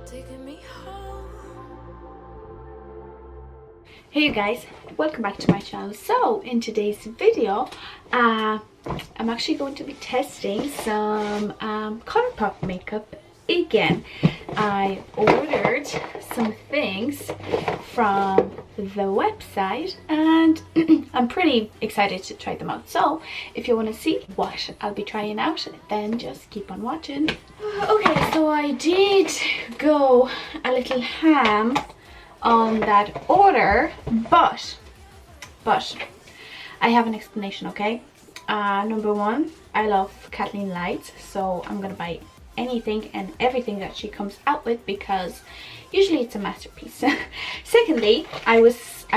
Hey you guys, welcome back to my channel. So in today's video I'm actually going to be testing some ColourPop makeup again. I ordered some things from the website and I'm pretty excited to try them out. So if you want to see what I'll be trying out, then just keep on watching. Okay, so I did go a little ham on that order, but I have an explanation. Okay, number one, I love Kathleen Lights, so I'm gonna buy anything and everything that she comes out with because usually it's a masterpiece. Secondly, I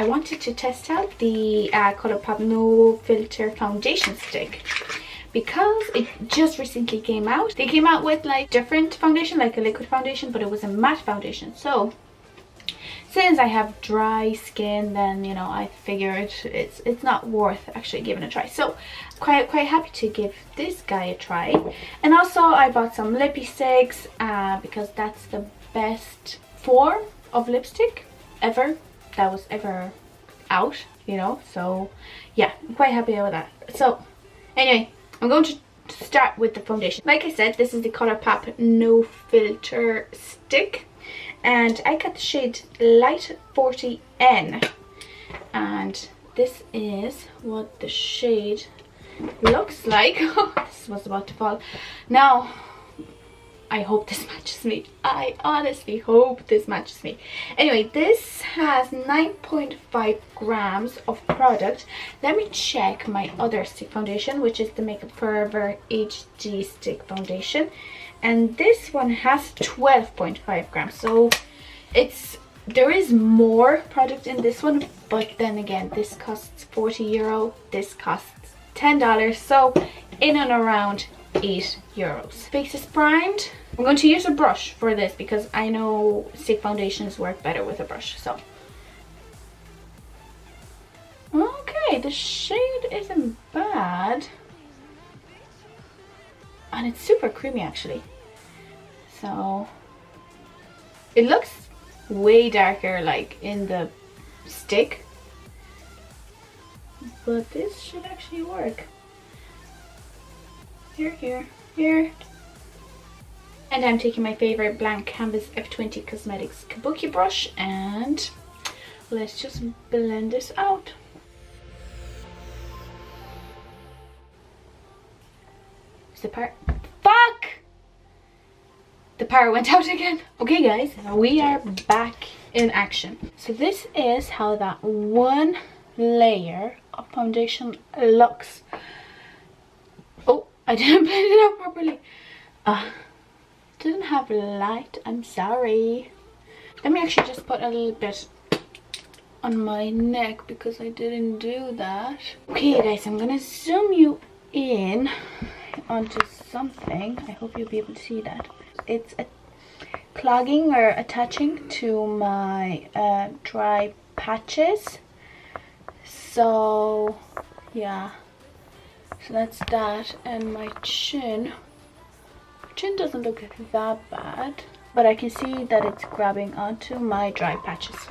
wanted to test out the ColourPop No Filter foundation stick because it just recently came out. They came out with like different foundation, like a liquid foundation, but it was a matte foundation. So since I have dry skin, then you know, I figured it's not worth actually giving a try. So quite happy to give this guy a try. And also I bought some Lippie sticks because that's the best form of lipstick ever that was ever out, you know. So yeah, I'm quite happy with that. So anyway, I'm going to start with the foundation. Like I said, this is the ColourPop No Filter stick, and I got the shade Light 40N, and this is what the shade looks like. This was about to fall. Now I hope this matches me. I honestly hope this matches me. Anyway, this has 9.5 grams of product. Let me check my other stick foundation, which is the Makeup Forever HD stick foundation, and this one has 12.5 grams. So there is more product in this one, but then again, this costs €40, this costs $10, so in and around €8. Face is primed. I'm going to use a brush for this because I know stick foundations work better with a brush. So okay, the shade isn't bad and it's super creamy actually. So it looks way darker like in the stick, but this should actually work. Here. And I'm taking my favorite blank canvas F20 Cosmetics Kabuki brush and let's just blend this out. Is the part? Fuck! The power went out again. Okay guys, we are back in action. So this is how that one layer of foundation looks. Oh, I didn't blend it out properly. Didn't have light, I'm sorry. Let me actually just put a little bit on my neck because I didn't do that. Okay guys, I'm gonna zoom you in onto something. I hope you'll be able to see that. It's clogging or attaching to my dry patches. So yeah, so that's that. And my chin doesn't look that bad, but I can see that it's grabbing onto my dry patches,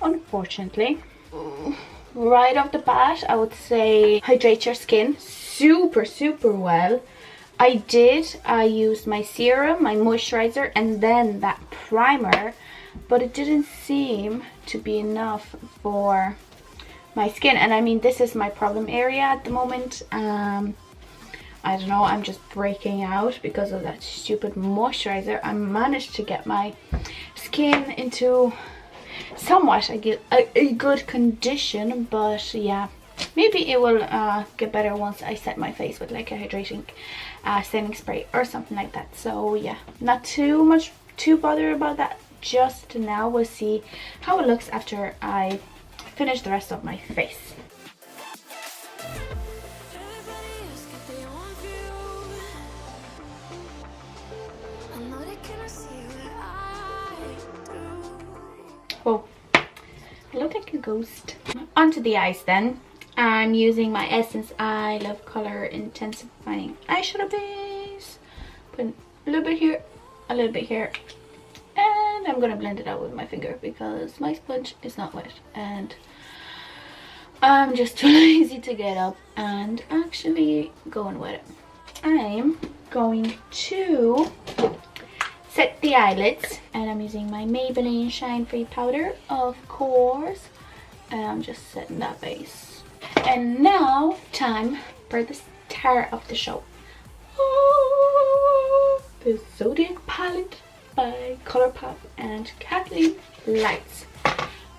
unfortunately. Right off the bat, I would say hydrate your skin super well. I used my serum, my moisturizer, and then that primer, but it didn't seem to be enough for my skin. And I mean, this is my problem area at the moment. I don't know, I'm just breaking out because of that stupid moisturizer. I managed to get my skin into somewhat a good condition, but yeah, maybe it will get better once I set my face with like a hydrating setting spray or something like that. So yeah, not too bothered about that just now. We'll see how it looks after I finish the rest of my face. Whoa, I look like a ghost. Onto the eyes then. I'm using my Essence I Love Color Intensifying Eyeshadow Base. Put a little bit here, a little bit here, and and I'm gonna blend it out with my finger because my sponge is not wet and I'm just too lazy to get up and actually go and wet it. I'm going to set the eyelids and I'm using my Maybelline Shine Free powder, of course, and I'm just setting that base. And now time for the star of the show. The Zodiac palette by ColourPop and Kathleen Lights.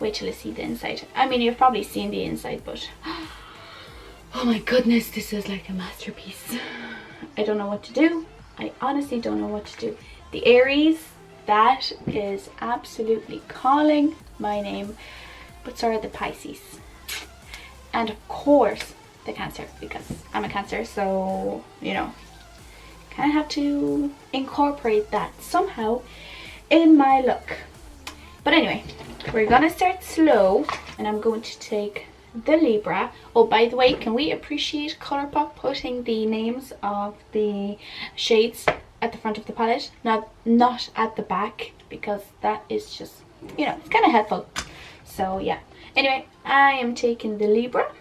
Wait till you see the inside. I mean, you've probably seen the inside, but oh my goodness, this is like a masterpiece. I don't know what to do. I honestly don't know what to do. The Aries, that is absolutely calling my name, but so are the Pisces. And of course, the Cancer, because I'm a Cancer, so, you know, kind of have to incorporate that somehow in my look. But anyway, we're gonna start slow and I'm going to take the Libra. Oh, by the way, can we appreciate ColourPop putting the names of the shades at the front of the palette, not at the back, because that is just, you know, it's kind of helpful. So yeah, anyway, I am taking the Libra.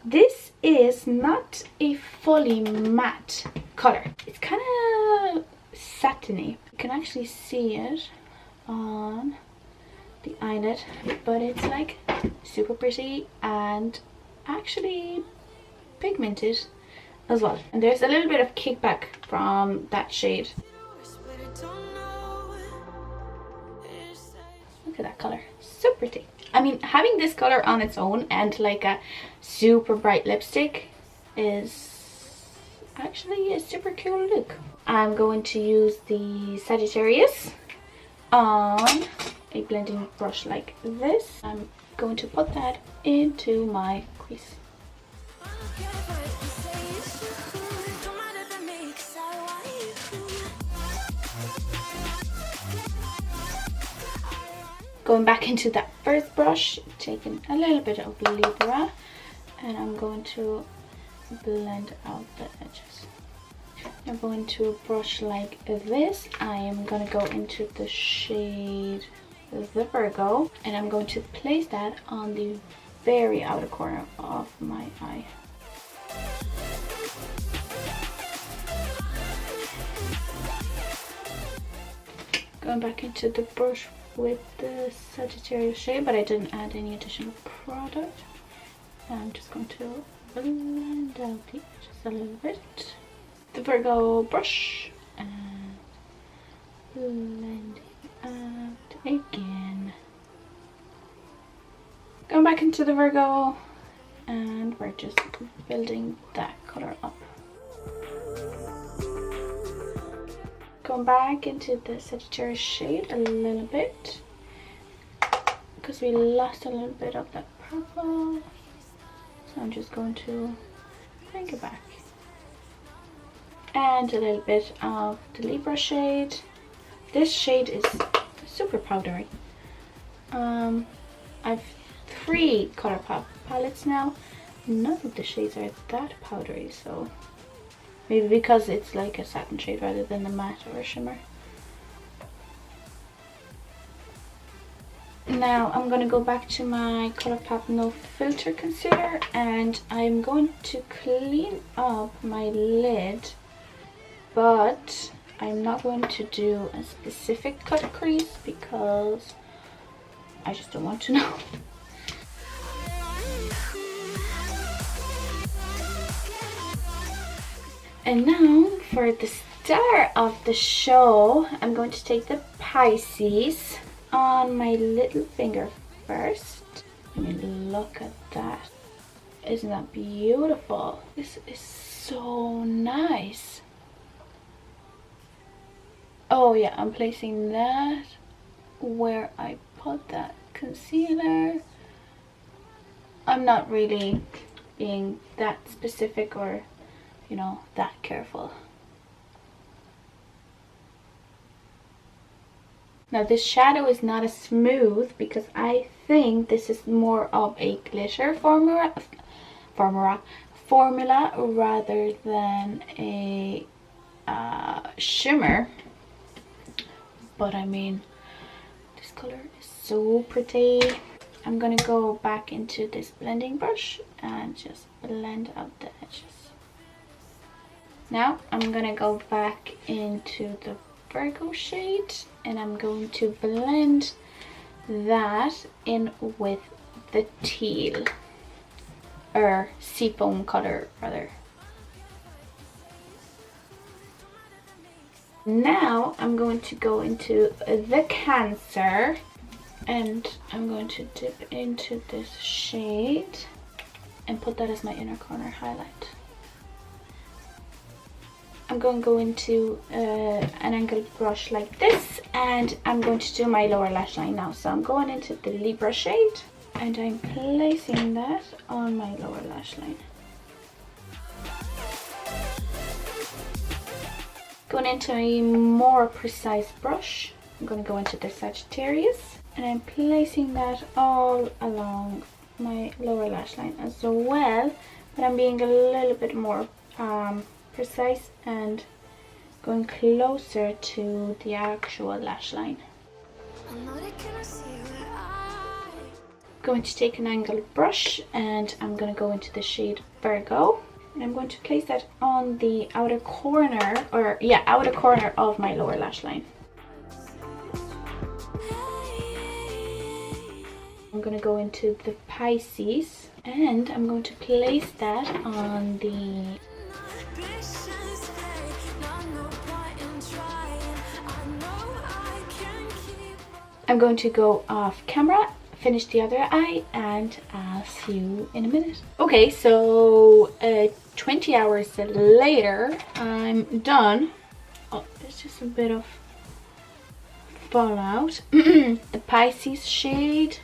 This is not a fully matte color. It's kind of satiny. You can actually see it on the eyelid, but it's like super pretty and actually pigmented as well. And there's a little bit of kickback from that shade. Look at that color, so pretty. I mean, having this color on its own and like a super bright lipstick is actually a super cool look. I'm going to use the Sagittarius on a blending brush like this. I'm going to put that into my crease. Going back into that first brush, taking a little bit of Libra, and I'm going to blend out the edges. I'm going to a brush like this. I am going to go into the shade the Virgo, and I'm going to place that on the very outer corner of my eye. Going back into the brush with the Sagittarius shade, but I didn't add any additional product. I'm just going to blend out the edges a little bit. The Virgo brush and blending out again. Going back into the Virgo, and we're just building that color up. Going back into the Sagittarius shade a little bit because we lost a little bit of that purple, so I'm just going to bring it back. And a little bit of the Libra shade. This shade is super powdery. I've 3 ColourPop palettes now. None of the shades are that powdery, so maybe because it's like a satin shade rather than a matte or a shimmer. Now I'm going to go back to my ColourPop No Filter Concealer and I'm going to clean up my lid, but I'm not going to do a specific cut crease because I just don't want to know. And now for the star of the show, I'm going to take the Pisces on my little finger first. I mean, look at that. Isn't that beautiful? This is so nice. Oh yeah, I'm placing that where I put that concealer. I'm not really being that specific or, you know, that careful. Now this shadow is not as smooth because I think this is more of a glitter formula rather than a shimmer. But I mean, color is so pretty. I'm gonna go back into this blending brush and just blend out the edges. Now I'm gonna go back into the Virgo shade and I'm going to blend that in with the teal, or seafoam color rather. Now I'm going to go into the Cancer and I'm going to dip into this shade and put that as my inner corner highlight. I'm going to go into an angled brush like this and I'm going to do my lower lash line now. So I'm going into the Libra shade and I'm placing that on my lower lash line. Going into a more precise brush, I'm going to go into the Sagittarius and I'm placing that all along my lower lash line as well, but I'm being a little bit more precise and going closer to the actual lash line. Going to take an angled brush and I'm going to go into the shade Virgo. And I'm going to place that on the outer corner, or yeah, outer corner of my lower lash line. I'm going to go into the Pisces and I'm going to place that on the I'm going to go off camera, finish the other eye, and I'll see you in a minute. Okay, so 20 hours later, I'm done. Oh, there's just a bit of fallout. The Pisces shade,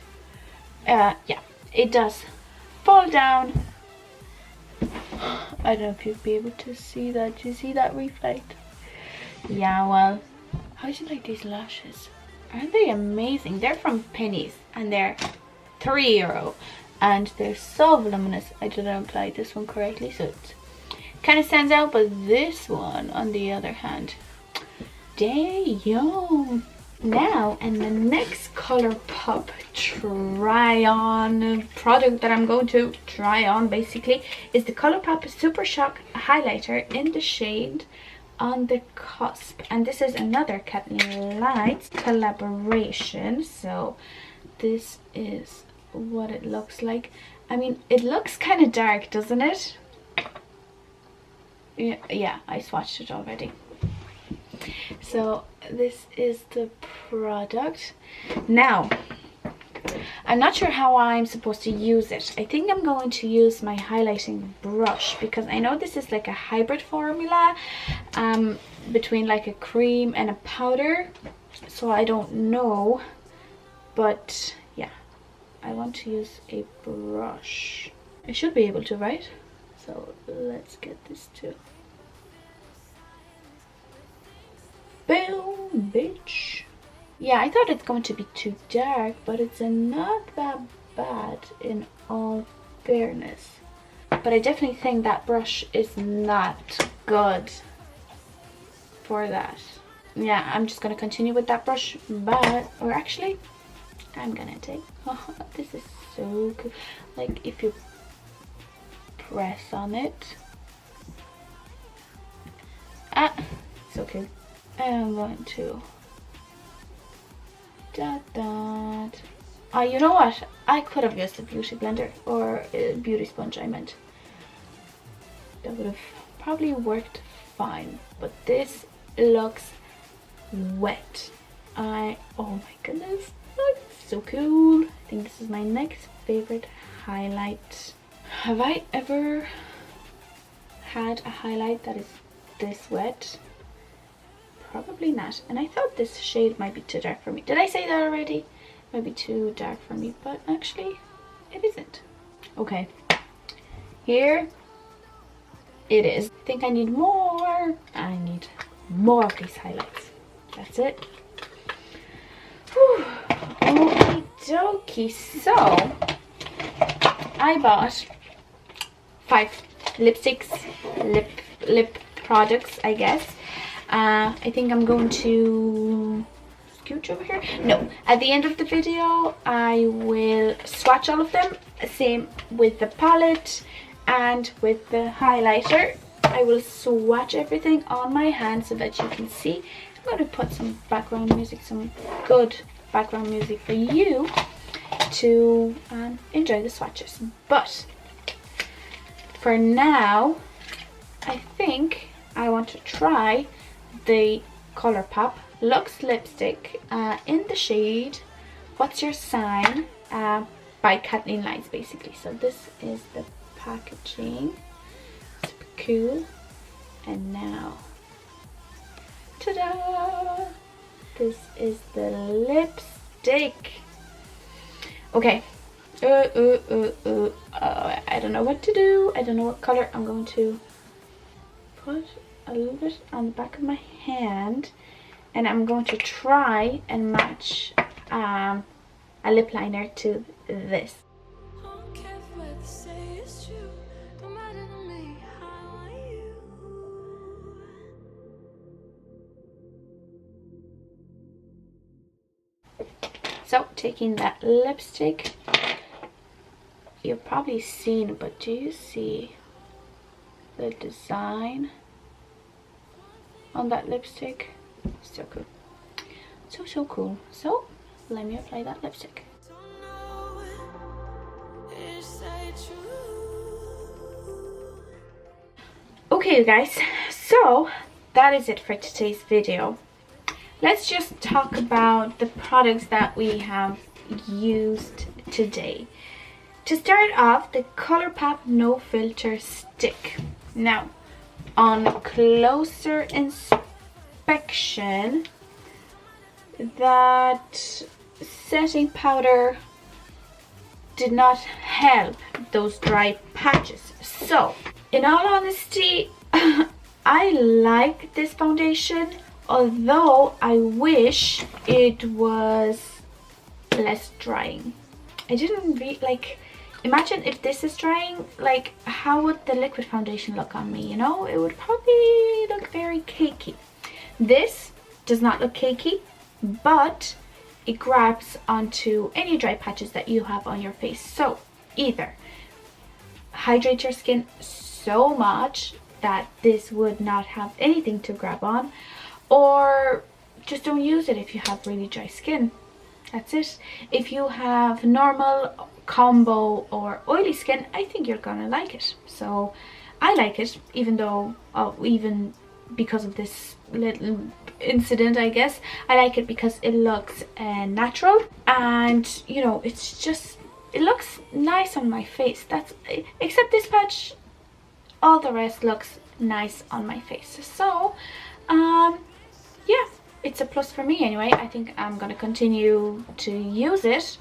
yeah, it does fall down. I don't know if you'd be able to see that. Do you see that reflect? Yeah, well, how do you like these lashes? Aren't they amazing? They're from Pennies and they're €3 and they're so voluminous. I didn't apply this one correctly, so it kind of stands out, but this one on the other hand, damn. Now, and the next ColourPop try on product that I'm going to try on basically is the ColourPop Super Shock highlighter in the shade On the Cusp, and this is another Kathleen Lights collaboration. So this is what it looks like. I mean, it looks kind of dark, doesn't it? Yeah, I swatched it already. So this is the product. Now, I'm not sure how I'm supposed to use it. I think I'm going to use my highlighting brush because I know this is like a hybrid formula between like a cream and a powder. So I don't know, but yeah, I want to use a brush. I should be able to, right? So let's get this too. Boom, bitch. Yeah, I thought it's going to be too dark, but it's not that bad in all fairness. But I definitely think that brush is not good for that. Yeah, I'm just going to continue with that brush, but, or actually, I'm going to take, oh, this is so cool. Like, if you press on it, so cool. I'm going to dot. You know what? I could have used a beauty blender or a beauty sponge, I meant. That would have probably worked fine, but this looks wet. Oh my goodness, that's so cool. I think this is my next favorite highlight. Have I ever had a highlight that is this wet? Probably not. And I thought this shade might be too dark for me. Did I say that already? It might be too dark for me, but actually it isn't. Okay, here it is. I think I need more. I need more of these highlights. That's it. Whew. Okie dokie. So I bought 5 lipsticks, lip products, I guess. I think I'm going to scooch over here. No, at the end of the video I will swatch all of them, same with the palette and with the highlighter. I will swatch everything on my hand so that you can see. I'm going to put some background music, some good background music for you to enjoy the swatches. But for now, I think I want to try the ColourPop Luxe lipstick in the shade What's Your Sign by Kathleen Lights, basically. So this is the packaging. Super cool. And now, ta-da! This is the lipstick. Okay. I don't know what to do. I don't know what color. I'm going to put a little bit on the back of my hand, and I'm going to try and match a lip liner to this. So, taking that lipstick, you've probably seen it, but do you see the design on that lipstick? So cool. So cool. So, let me apply that lipstick. Okay, you guys, so that is it for today's video. Let's just talk about the products that we have used today. To start off, the ColourPop No Filter Stick. Now, on closer inspection, that setting powder did not help those dry patches. So, in all honesty, I like this foundation, although I wish it was less drying. I didn't really like, imagine if this is drying, like how would the liquid foundation look on me, you know? It would probably look very cakey. This does not look cakey, but it grabs onto any dry patches that you have on your face. So either hydrate your skin so much that this would not have anything to grab on, or just don't use it if you have really dry skin. That's it. If you have normal, combo or oily skin, I think you're gonna like it. So I like it, even though even because of this little incident, I guess I like it because it looks natural, and you know, it's just, it looks nice on my face. That's except this patch, all the rest looks nice on my face. So yeah, it's a plus for me anyway. I think I'm gonna continue to use it.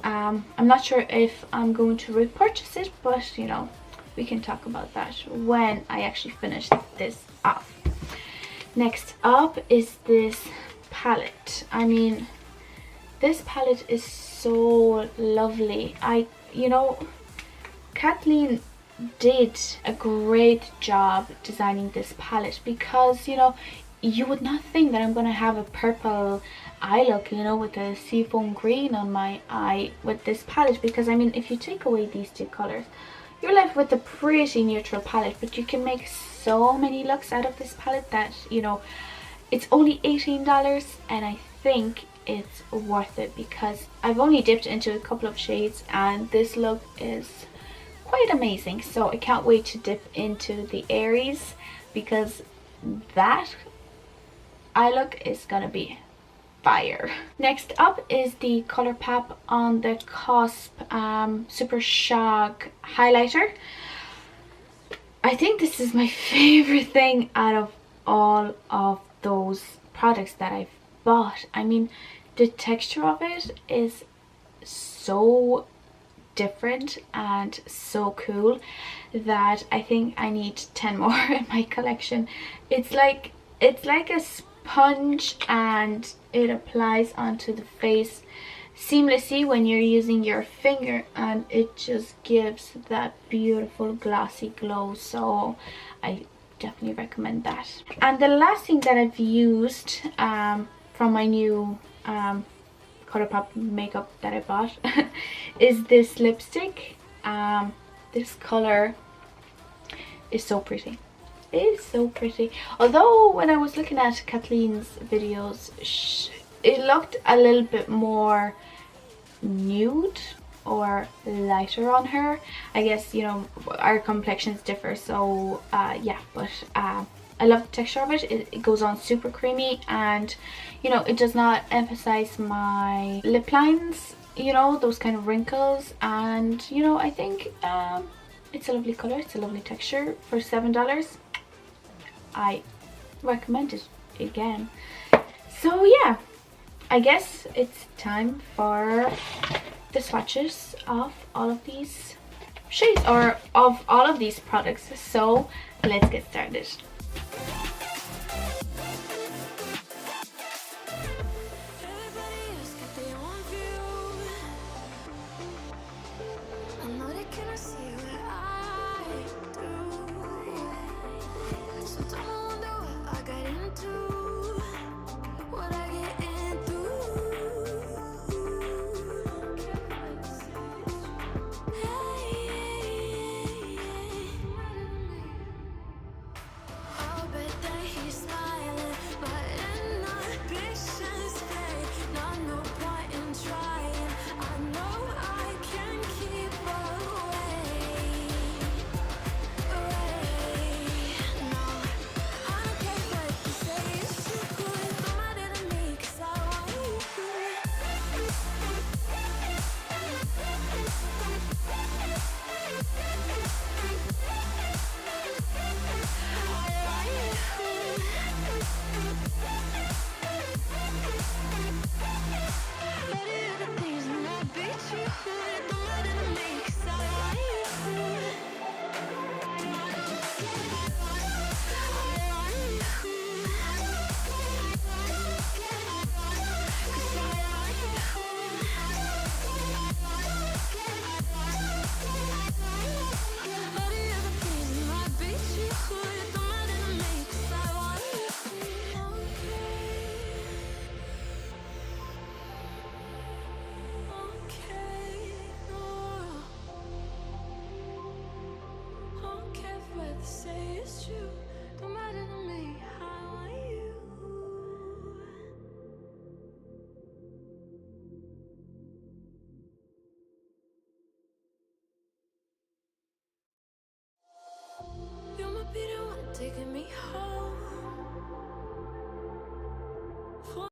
I'm not sure if I'm going to repurchase it, but you know, we can talk about that when I actually finish this off. Next up is this palette. I mean, this palette is so lovely. You know, Kathleen did a great job designing this palette, because you know, you would not think that I'm gonna have a purple eye look, you know, with a seafoam green on my eye with this palette, because I mean, if you take away these two colors, you're left with a pretty neutral palette. But you can make so many looks out of this palette that, you know, it's only $18, and I think it's worth it because I've only dipped into a couple of shades and this look is quite amazing. So I can't wait to dip into the Aries, because that eye look is gonna be fire. Next up is the ColourPop on the Cusp Super Shock highlighter. I think this is my favorite thing out of all of those products that I've bought. I mean, the texture of it is so different and so cool that I think I need 10 more in my collection. It's like a sponge, and it applies onto the face seamlessly when you're using your finger, and it just gives that beautiful glossy glow. So I definitely recommend that. And the last thing that I've used from my new ColourPop makeup that I bought is this lipstick. This color is so pretty. It is so pretty. Although when I was looking at Kathleen's videos, it looked a little bit more nude or lighter on her. I guess, you know, our complexions differ, so yeah, but I love the texture of it. It goes on super creamy, and you know, it does not emphasize my lip lines, you know, those kind of wrinkles. And you know, I think it's a lovely color, it's a lovely texture. For $7, I recommend it again. So yeah, I guess it's time for the swatches of all of these shades, or of all of these products. So let's get started.